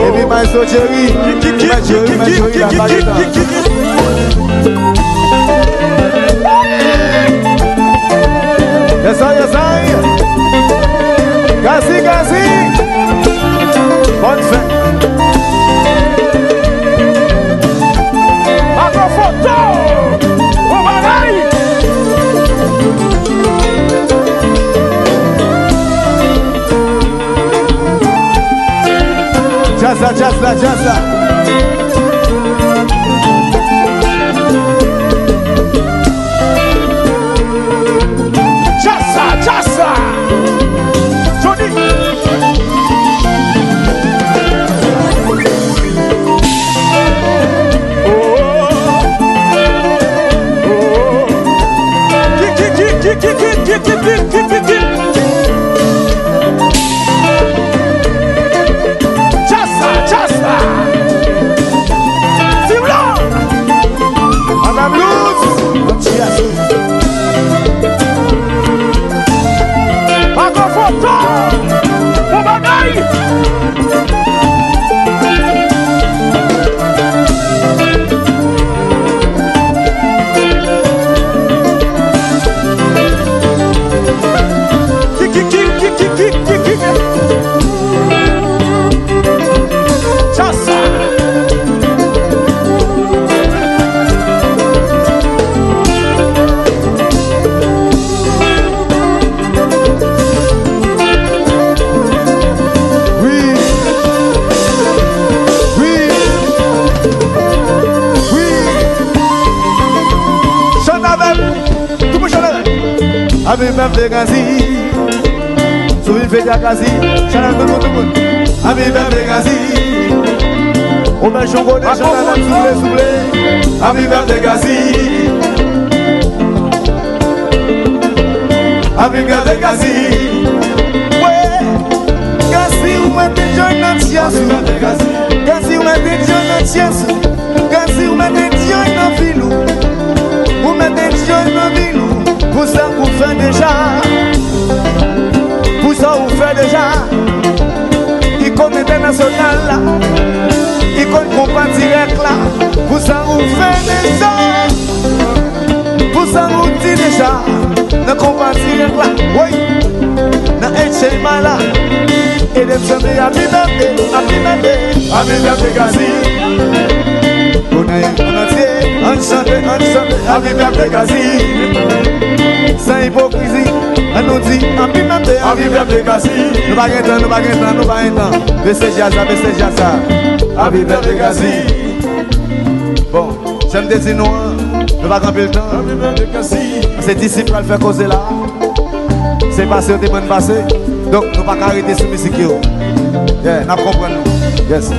Et puis maestro Jerry, la baguette. Yes, I. Gazi. Bonne fête. Macro photo. Jazza. Johnny. Avec même des gazis, sur une fête à gazis, chacun tout le monde. Avec même des gazis, on met chocolat des chacun soufflé. Avec même des gazis, avec même des gazis. Ouais, gazis ou même des jeunes dans science, gazis ou même des jeunes dans science, gazis ou même des jeunes dans ville, ou même des jeunes dans ville. Pour ça vous faites déjà, icône internationale là, icône compas direct là, pour ça vous faites déjà, pour ça vous dit déjà, dans compas direct là, oui, dans HMA là, et les amis à Biberté Gazi, on entier, à Biberté Gazi. Sans hypocrisie, on nous dit, à Biberté Gazi. Nous pas temps. Baissez Jazza. À Biberté Gazi. Bon, j'aime te dire non, nous pas camper le temps. À Biberté Gazi. C'est disciple à le faire causer là. C'est passé, on est bon passé. Donc, nous pas arrêter ce musique. Yeah, nous comprenons. Yes.